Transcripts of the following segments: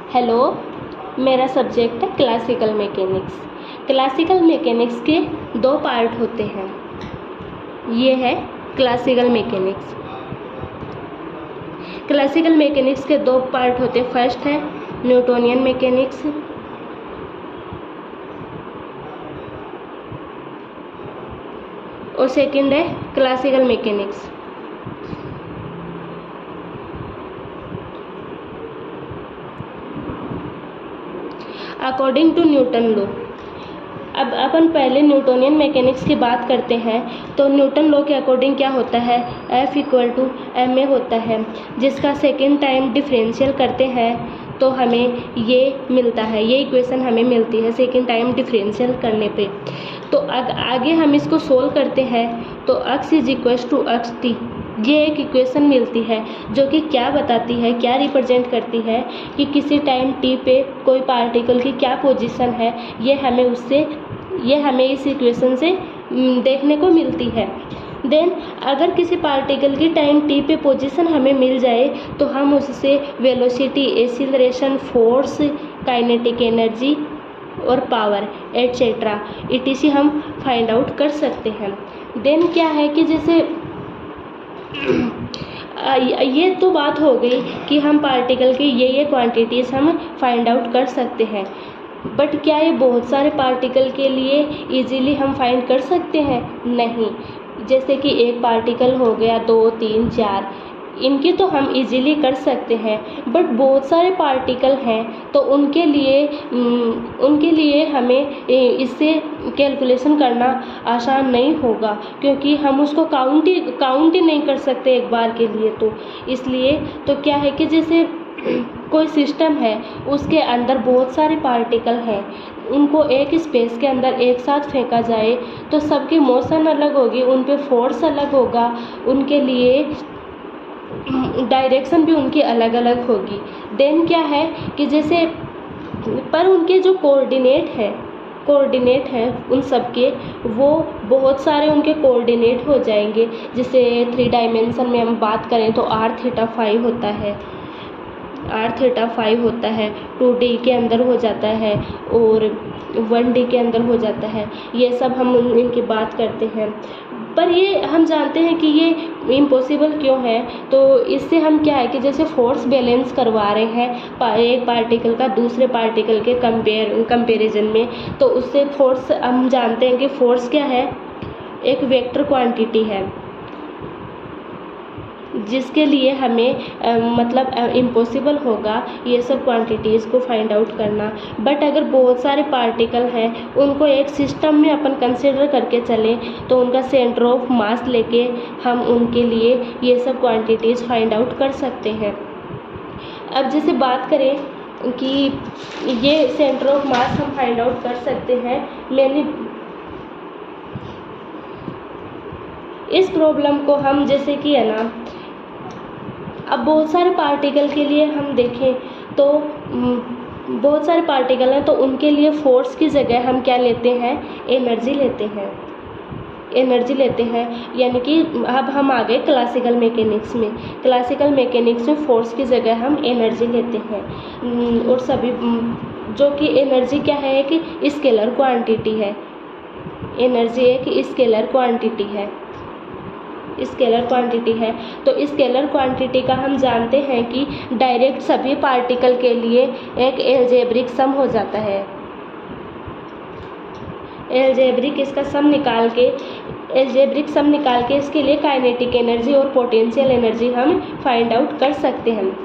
Hello, मेरा subject है classical mechanics. Classical mechanics के दो पार्ट होते हैं। ये है क्लासिकल मैकेनिक्स। क्लासिकल मैकेनिक्स के दो पार्ट होते हैं। फर्स्ट है न्यूटोनियन मैकेनिक्स और सेकंड है classical mechanics. According to Newton law, अब अपन पहले न्यूटोनियन मैकेनिक्स की बात करते हैं। तो न्यूटन लॉ के अकॉर्डिंग क्या होता है, F = ma होता है, जिसका सेकेंड टाइम डिफरेंशियल करते हैं तो हमें ये मिलता है, ये इक्वेशन हमें मिलती है सेकेंड टाइम डिफरेंशियल करने पे। तो आगे हम इसको सोल्व करते हैं तो x = x t, ये एक इक्वेशन मिलती है जो कि क्या बताती है, क्या रिप्रेजेंट करती है कि किसी टाइम t पे कोई पार्टिकल की क्या पोजीशन है। ये हमें इस इक्वेशन से देखने को मिलती है। देन अगर किसी पार्टिकल की टाइम t पे पोजीशन हमें मिल जाए तो हम उससे velocity, acceleration, force, kinetic energy और पावर एटसेट्रा etc हम फाइंड आउट कर सकते हैं। देन क्या है कि जैसे ये तो बात हो गई कि हम पार्टिकल की ये क्वांटिटीज़ हम फाइंड आउट कर सकते हैं। बट क्या ये बहुत सारे पार्टिकल के लिए इजीली हम फाइंड कर सकते हैं? नहीं। जैसे कि एक पार्टिकल हो गया, 2, 3, 4, इनकी तो हम इजीली कर सकते हैं। बट बहुत सारे पार्टिकल हैं तो उनके लिए हमें इससे कैलकुलेशन करना आसान नहीं होगा, क्योंकि हम उसको काउंट ही नहीं कर सकते एक बार के लिए। तो इसलिए तो क्या है कि जैसे कोई सिस्टम है, उसके अंदर बहुत सारे पार्टिकल हैं, उनको एक स्पेस के अंदर एक साथ फेंका जाए तो सबकी मोशन अलग होगी, उन पे फोर्स अलग होगा, उनके लिए डायरेक्शन भी उनकी अलग अलग होगी। देन क्या है कि जैसे पर उनके जो कोऑर्डिनेट है उन सब के, वो बहुत सारे उनके कोऑर्डिनेट हो जाएंगे। जैसे 3 डायमेंशन में हम बात करें तो r θ 5 होता है, 2D के अंदर हो जाता है और 1D के अंदर हो जाता है। ये सब हम इनकी बात करते हैं। पर ये हम जानते हैं कि ये इम्पॉसिबल क्यों है। तो इससे हम क्या है कि जैसे फोर्स बैलेंस करवा रहे हैं एक पार्टिकल का दूसरे पार्टिकल के कंपेरिजन में, तो उससे फोर्स हम जानते हैं कि फोर्स क्या है, एक वेक्टर क्वांटिटी है, जिसके लिए हमें मतलब इम्पॉसिबल होगा ये सब क्वांटिटीज़ को फाइंड आउट करना। बट अगर बहुत सारे पार्टिकल हैं, उनको एक सिस्टम में अपन कंसिडर करके चलें तो उनका सेंटर ऑफ मास लेके हम उनके लिए ये सब क्वांटिटीज़ फाइंड आउट कर सकते हैं। अब जैसे बात करें कि ये सेंटर ऑफ मास हम फाइंड आउट कर सकते हैं, मैंने इस प्रॉब्लम को हम जैसे कि है ना, अब बहुत सारे पार्टिकल के लिए हम देखें तो बहुत सारे पार्टिकल हैं तो उनके लिए फोर्स की जगह हम क्या लेते हैं, एनर्जी लेते हैं। यानी कि अब हम आ गए क्लासिकल मैकेनिक्स में फोर्स की जगह हम एनर्जी लेते हैं। और सभी जो कि एनर्जी क्या है कि स्केलर क्वांटिटी है। एनर्जी एक स्केलर क्वांटिटी है। तो स्केलर क्वांटिटी का हम जानते हैं कि डायरेक्ट सभी पार्टिकल के लिए एक एल्जेब्रिक सम हो जाता है। एल्जेब्रिक सम निकाल के इसके लिए काइनेटिक एनर्जी और पोटेंशियल एनर्जी हम फाइंड आउट कर सकते हैं।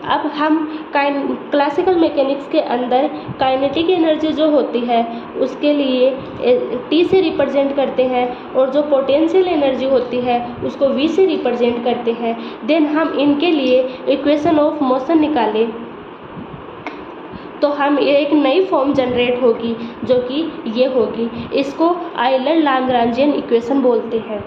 अब हम क्लासिकल मैकेनिक्स के अंदर काइनेटिक एनर्जी जो होती है उसके लिए T से रिप्रेजेंट करते हैं, और जो पोटेंशियल एनर्जी होती है उसको V से रिप्रेजेंट करते हैं। देन हम इनके लिए इक्वेशन ऑफ मोशन निकालें तो हम एक नई फॉर्म जनरेट होगी जो कि ये होगी। इसको आयलर-लाग्रांजियन इक्वेशन बोलते हैं।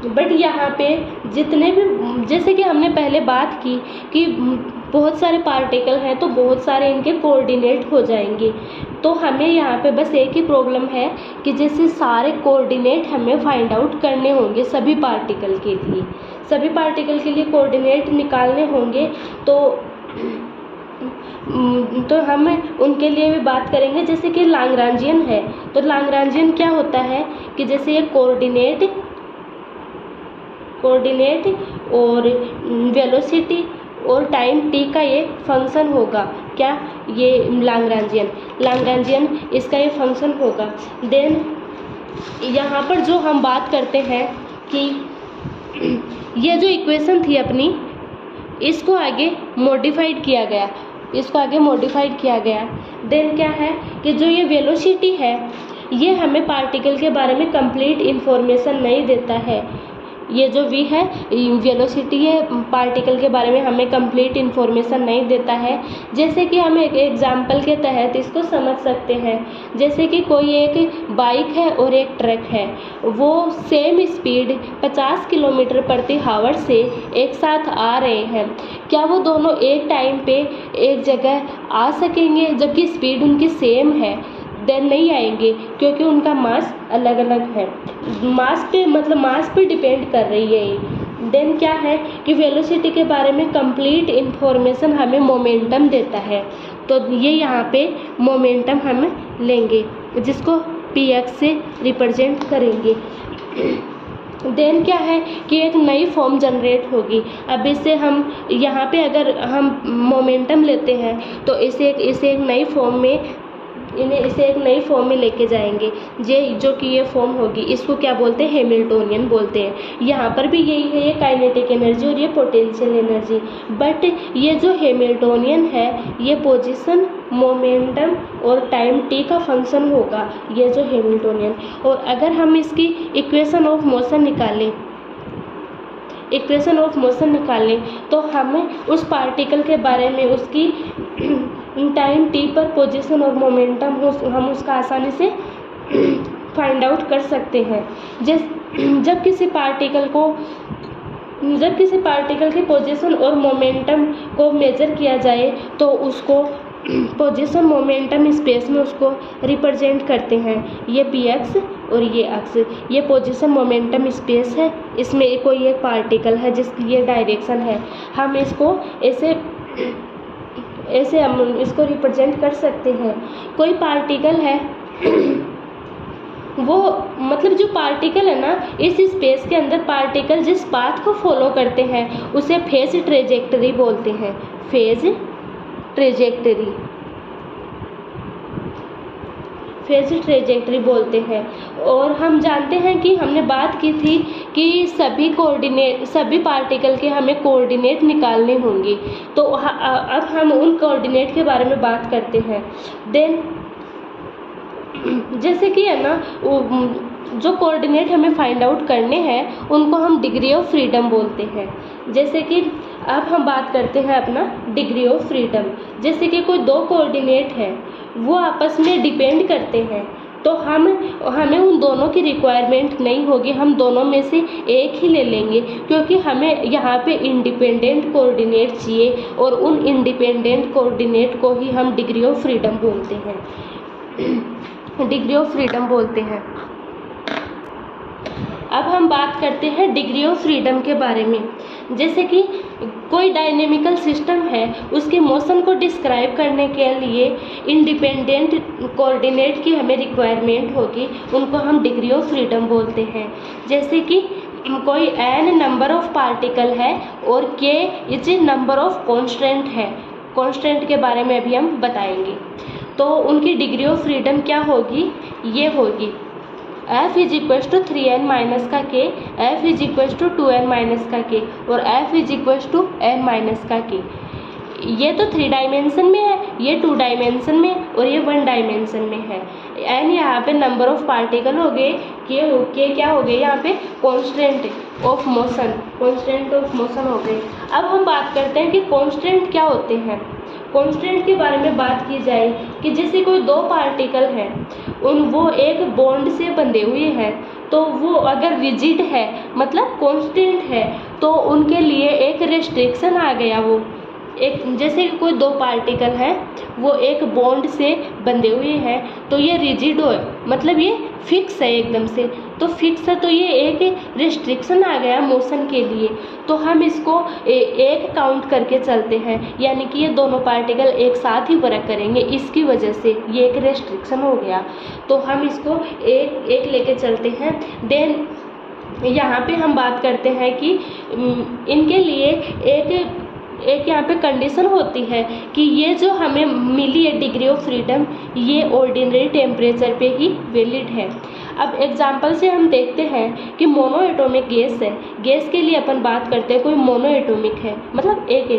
बट यहाँ पे जितने भी, जैसे कि हमने पहले बात की कि बहुत सारे पार्टिकल हैं तो बहुत सारे इनके कोऑर्डिनेट हो जाएंगे। तो हमें यहाँ पे बस एक ही प्रॉब्लम है कि जैसे सारे कोऑर्डिनेट हमें फाइंड आउट करने होंगे सभी पार्टिकल के लिए कोऑर्डिनेट निकालने होंगे। तो तो हम उनके लिए भी बात करेंगे। जैसे कि लाग्रांजियन है, तो लाग्रांजियन क्या होता है कि जैसे ये कोऑर्डिनेट और वेलोसिटी और टाइम t का ये फंक्शन होगा। क्या? ये लाग्रांजियन इसका ये फंक्शन होगा। देन यहाँ पर जो हम बात करते हैं कि ये जो इक्वेशन थी अपनी, इसको आगे मॉडिफाइड किया गया। देन क्या है कि जो ये वेलोसिटी है, ये हमें पार्टिकल के बारे में कंप्लीट इन्फॉर्मेशन नहीं देता है। ये जो v है, वेलोसिटी है, पार्टिकल के बारे में हमें कंप्लीट इन्फॉर्मेशन नहीं देता है। जैसे कि हम एक एग्जाम्पल के तहत इसको समझ सकते हैं। जैसे कि कोई एक बाइक है और एक ट्रक है, वो सेम स्पीड 50 किलोमीटर प्रति आवर से एक साथ आ रहे हैं। क्या वो दोनों एक टाइम पे एक जगह आ सकेंगे जबकि स्पीड उनकी सेम है? देन नहीं आएंगे, क्योंकि उनका मास अलग अलग है। मास पे डिपेंड कर रही है ये। देन क्या है कि वेलोसिटी के बारे में कंप्लीट इन्फॉर्मेशन हमें मोमेंटम देता है। तो ये यहाँ पे मोमेंटम हम लेंगे, जिसको px से रिप्रेजेंट करेंगे। देन क्या है कि एक नई फॉर्म जनरेट होगी। अब इससे हम यहाँ पे अगर हम मोमेंटम लेते हैं तो इसे एक नई फॉर्म में लेके जाएंगे। जो कि ये फॉर्म होगी, इसको क्या बोलते हैं? हैमिल्टोनियन बोलते हैं। यहाँ पर भी यही है, ये काइनेटिक एनर्जी और ये पोटेंशियल एनर्जी। बट ये जो हैमिल्टोनियन है, ये पोजीशन, मोमेंटम और टाइम t का फंक्शन होगा, ये जो हैमिल्टोनियन। और अगर हम इसकी इक्वेशन ऑफ मोशन निकालें तो हमें उस पार्टिकल के बारे में, उसकी टाइम t पर पोजीशन और मोमेंटम हम उसका आसानी से फाइंड आउट कर सकते हैं। जब किसी पार्टिकल के पोजीशन और मोमेंटम को मेजर किया जाए तो उसको पोजीशन मोमेंटम स्पेस में उसको रिप्रेजेंट करते हैं। ये px और ये अक्स, ये पोजीशन मोमेंटम स्पेस है। इसमें कोई एक पार्टिकल है जिसकी ये डायरेक्शन है। हम इसको ऐसे हम इसको रिप्रेजेंट कर सकते हैं। कोई पार्टिकल है, वो जो पार्टिकल है ना, इस स्पेस के अंदर पार्टिकल जिस पाथ को फॉलो करते हैं उसे फेज ट्रेजेक्टरी बोलते हैं। फेज ट्रेजेक्टरी बोलते हैं। और हम जानते हैं कि हमने बात की थी कि सभी पार्टिकल के हमें कोऑर्डिनेट निकालने होंगे। तो अब हम उन कोऑर्डिनेट के बारे में बात करते हैं। देन जैसे कि है ना, जो कोऑर्डिनेट हमें फाइंड आउट करने हैं उनको हम डिग्री ऑफ फ्रीडम बोलते हैं। जैसे कि अब हम बात करते हैं अपना डिग्री ऑफ फ्रीडम। जैसे कि कोई दो कोऑर्डिनेट है, वो आपस में डिपेंड करते हैं, तो हमें उन दोनों की रिक्वायरमेंट नहीं होगी, हम दोनों में से एक ही ले लेंगे, क्योंकि हमें यहाँ पे इंडिपेंडेंट कोऑर्डिनेट चाहिए और उन इंडिपेंडेंट कोऑर्डिनेट को ही हम डिग्री ऑफ फ्रीडम बोलते हैं। अब हम बात करते हैं डिग्री ऑफ फ्रीडम के बारे में। जैसे कि कोई डायनेमिकल सिस्टम है, उसके मोशन को डिस्क्राइब करने के लिए इंडिपेंडेंट कोऑर्डिनेट की हमें रिक्वायरमेंट होगी, उनको हम डिग्री ऑफ फ्रीडम बोलते हैं। जैसे कि कोई n नंबर ऑफ पार्टिकल है और k is number of constant है। कॉन्स्टेंट के बारे में अभी हम बताएंगे। तो उनकी डिग्री ऑफ फ्रीडम क्या होगी? ये होगी f is equal to 3n minus का k, f is equal to 2n minus का k और f is equal to n minus का k। ये तो 3 डायमेंशन में है, ये 2 डायमेंशन में और ये 1 डायमेंशन में है। n यहाँ पे नंबर ऑफ पार्टिकल हो गए, k क्या हो गए यहाँ पे? कांस्टेंट ऑफ मोशन हो गए। अब हम बात करते हैं कि कांस्टेंट क्या होते हैं। कांस्टेंट के बारे में बात की जाए कि जैसे कोई दो पार्टिकल हैं, वो एक बॉन्ड से बंधे हुए हैं, तो वो अगर रिजिड है, मतलब कांस्टेंट है, तो उनके लिए एक रेस्ट्रिक्शन आ गया। एक जैसे कि कोई दो पार्टिकल हैं, वो एक बॉन्ड से बंधे हुए हैं, तो ये रिजिड है, मतलब ये फिक्स है एकदम से। तो फिक्स है तो ये एक रिस्ट्रिक्शन आ गया मोशन के लिए, तो हम इसको एक काउंट करके चलते हैं, यानी कि ये दोनों पार्टिकल एक साथ ही वर्क करेंगे, इसकी वजह से ये एक रेस्ट्रिक्शन हो गया, तो हम इसको एक एक लेके चलते हैं। देन यहाँ पे हम बात करते हैं कि इनके लिए एक यहाँ पे कंडीशन होती है कि ये जो हमें मिली है डिग्री ऑफ फ्रीडम, ये ऑर्डिनरी टेम्परेचर पे ही वैलिड है। अब एग्जांपल से हम देखते हैं कि मोनो एटॉमिक गैस है, गैस के लिए अपन बात करते हैं कोई मोनो एटॉमिक है, मतलब एक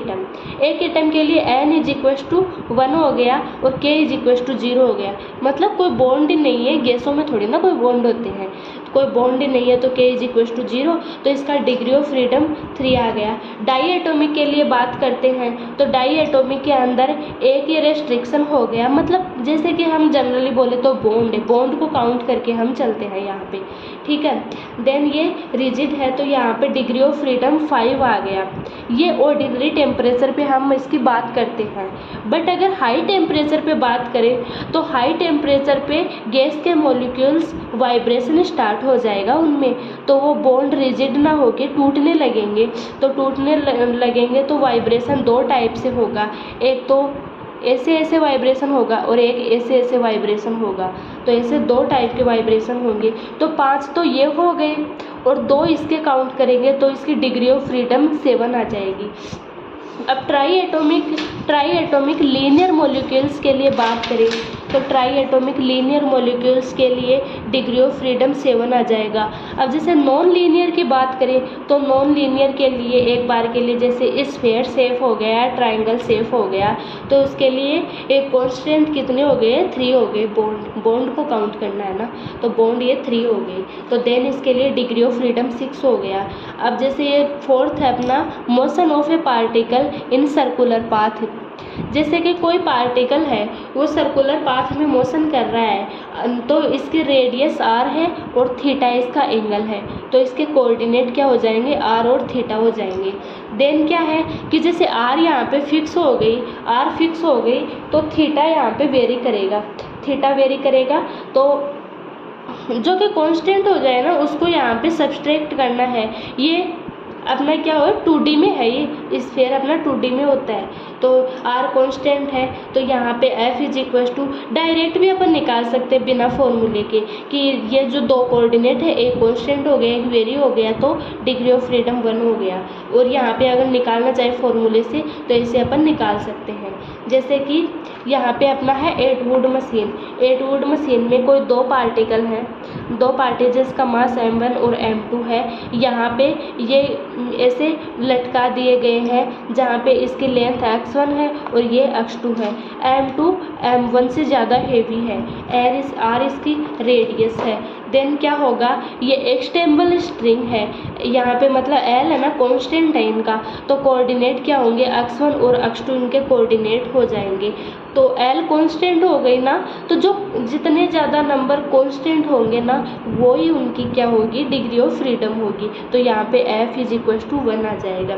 एटम के लिए n=1 हो गया और k=0 हो गया, मतलब कोई बॉन्ड ही नहीं है, गैसों में थोड़ी ना कोई बॉन्ड होते हैं, कोई बॉन्ड ही नहीं है, तो k=0, तो इसका डिग्री ऑफ फ्रीडम 3 आ गया। डाई एटॉमिक के लिए बात करते हैं तो डाई एटॉमिक के अंदर एक ये रेस्ट्रिक्शन हो गया, मतलब जैसे कि हम जनरली बोले तो बॉन्ड है, बॉन्ड को काउंट करके हम चलते हैं यहाँ पे, ठीक है। देन ये रिजिड है तो यहाँ पे डिग्री ऑफ फ्रीडम 5 आ गया। ये ऑर्डिनरी टेम्परेचर पे हम इसकी बात करते हैं, बट अगर हाई टेम्परेचर पे बात करें तो हाई टेम्परेचर पे गैस के मॉलिक्यूल्स वाइब्रेशन स्टार्ट हो जाएगा उनमें, तो वो बॉन्ड रिजिड ना होके टूटने लगेंगे, तो टूटने लगेंगे तो वाइब्रेशन दो टाइप से होगा, एक तो ऐसे वाइब्रेशन होगा और एक ऐसे वाइब्रेशन होगा, तो ऐसे दो टाइप के वाइब्रेशन होंगे। तो 5 तो ये हो गए और 2 इसके काउंट करेंगे तो इसकी डिग्री ऑफ फ्रीडम 7 आ जाएगी। अब ट्राई एटॉमिक लीनियर मॉलिक्यूल्स के लिए बात करें तो ट्राई एटॉमिक लीनियर मॉलिक्यूल्स के लिए डिग्री ऑफ फ्रीडम 7 आ जाएगा। अब जैसे नॉन लीनियर की बात करें तो नॉन लीनियर के लिए एक बार के लिए जैसे स्फीयर शेप हो गया, ट्राइंगल शेप हो गया, तो उसके लिए एक कांस्टेंट कितने हो गए, 3 हो गए, बॉन्ड को काउंट करना है ना, तो बॉन्ड ये 3 हो गए, तो देन इसके लिए डिग्री ऑफ फ्रीडम 6 हो गया। अब जैसे ये 4th है अपना motion of A particle in circular path, जैसे कि कोई पार्टिकल है वो सर्कुलर पाथ में मोशन कर रहा है, तो इसकी रेडियस r है और थीटा इसका एंगल है, तो इसके कोऑर्डिनेट क्या हो जाएंगे, r और थीटा हो जाएंगे। देन क्या है कि जैसे r यहाँ पे फिक्स हो गई, r फिक्स हो गई तो थीटा यहाँ पे वेरी करेगा, तो जो कि कांस्टेंट हो जाए ना उसको यहाँ पे सब्सट्रैक्ट करना है। ये अपना क्या हो 2D में है, ये स्फीयर अपना 2D में होता है, तो r कांस्टेंट है, तो यहाँ पे f डायरेक्ट भी अपन निकाल सकते हैं बिना फॉर्मूले के कि ये जो दो कोऑर्डिनेट है, एक कांस्टेंट हो गया एक वेरी हो गया, तो डिग्री ऑफ फ्रीडम 1 हो गया। और यहाँ पे अगर निकालना चाहे फॉर्मूले से तो इसे अपन निकाल सकते हैं। जैसे कि यहाँ पे अपना है 8 वुड मशीन में कोई दो पार्टिकल हैं, दो पार्टिकल्स का मास m1 और m2 है, यहाँ पे ये ऐसे लटका दिए गए हैं जहाँ पे इसकी लेंथ x1 है और ये x2 है, m2 m1 से ज़्यादा हेवी है, r इसकी रेडियस है। देन क्या होगा, ये एक्सटेंबल स्ट्रिंग है, यहाँ पे मतलब l है ना कांस्टेंट है इनका, तो कोऑर्डिनेट क्या होंगे, x1 और x2 इनके कोऑर्डिनेट हो जाएंगे, तो l कांस्टेंट हो गई ना, तो जो जितने ज़्यादा नंबर कांस्टेंट होंगे ना वो ही उनकी क्या होगी, डिग्री ऑफ फ्रीडम होगी, तो यहाँ पे f=1 आ जाएगा।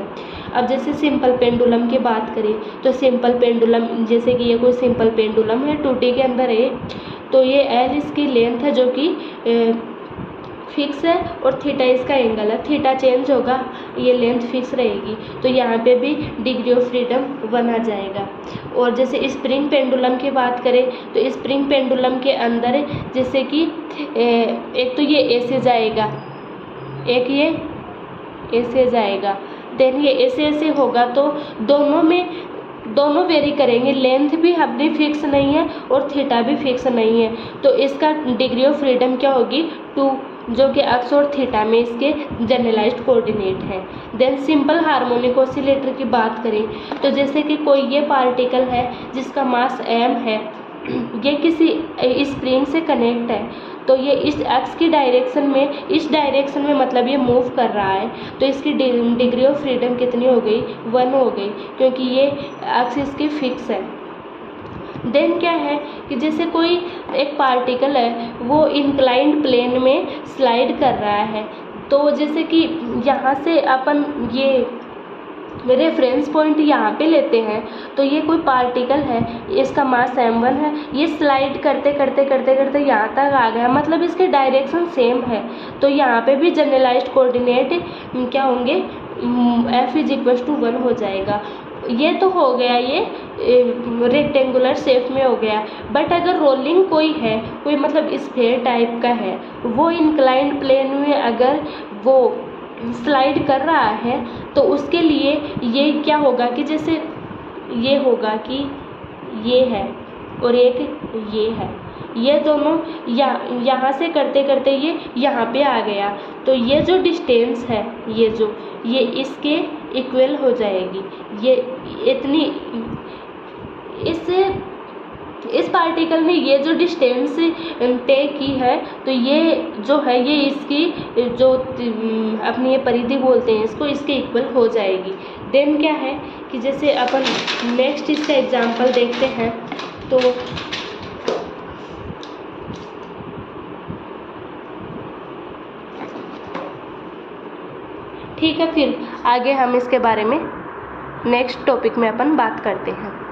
अब जैसे सिंपल पेंडुलम की बात करें तो सिंपल पेंडुलम, जैसे कि ये कोई सिंपल पेंडुलम है 2D के अंदर है, तो ये l इसकी लेंथ है जो कि फिक्स है और थीटा इसका एंगल है, थीटा चेंज होगा, ये लेंथ फिक्स रहेगी, तो यहाँ पे भी डिग्री ऑफ फ्रीडम 1 आ जाएगा। और जैसे स्प्रिंग पेंडुलम की बात करें तो स्प्रिंग पेंडुलम के अंदर जैसे कि एक तो ये ऐसे जाएगा, एक ये ऐसे जाएगा, देन ये ऐसे होगा, तो दोनों वेरी करेंगे, लेंथ भी अपनी फिक्स नहीं है और थीटा भी फिक्स नहीं है, तो इसका डिग्री ऑफ फ्रीडम क्या होगी 2, जो कि x और थीटा में इसके जनरलाइज्ड कोऑर्डिनेट है। देन सिंपल हार्मोनिक ऑसिलेटर की बात करें तो जैसे कि कोई ये पार्टिकल है जिसका मास m है, ये किसी स्प्रिंग से कनेक्ट है, तो ये इस x की डायरेक्शन में, इस डायरेक्शन में मतलब ये मूव कर रहा है, तो इसकी डिग्री ऑफ फ्रीडम कितनी हो गई, 1 हो गई, क्योंकि ये x इसकी फिक्स है। देन क्या है कि जैसे कोई एक पार्टिकल है वो इंक्लाइंड प्लेन में स्लाइड कर रहा है, तो जैसे कि यहाँ से अपन ये रेफरेंस पॉइंट यहाँ पे लेते हैं तो ये कोई पार्टिकल है, इसका मास m1 है, ये स्लाइड करते करते करते करते यहाँ तक आ गया, मतलब इसके डायरेक्शन सेम है। तो यहाँ पे भी जनरलाइज्ड कोऑर्डिनेट क्या होंगे, f = 1 हो जाएगा। ये तो हो गया, ये रेक्टेंगुलर शेप में हो गया। बट अगर रोलिंग कोई है, कोई मतलब स्फीयर टाइप का है, वो इंक्लाइंड प्लेन में अगर वो स्लाइड कर रहा है तो उसके लिए ये क्या होगा कि जैसे ये होगा कि ये है और एक ये है, ये दोनों यहाँ से करते करते ये यहाँ पे आ गया, तो ये जो डिस्टेंस है ये इसके इक्वल हो जाएगी। ये इतनी इस पार्टिकल ने ये जो डिस्टेंस तय की है, तो ये जो है ये इसकी जो अपनी ये परिधि बोलते हैं इसको, इसके इक्वल हो जाएगी। देन क्या है कि जैसे अपन नेक्स्ट इसका एग्जांपल देखते हैं, तो ठीक है, फिर आगे हम इसके बारे में नेक्स्ट टॉपिक में अपन बात करते हैं।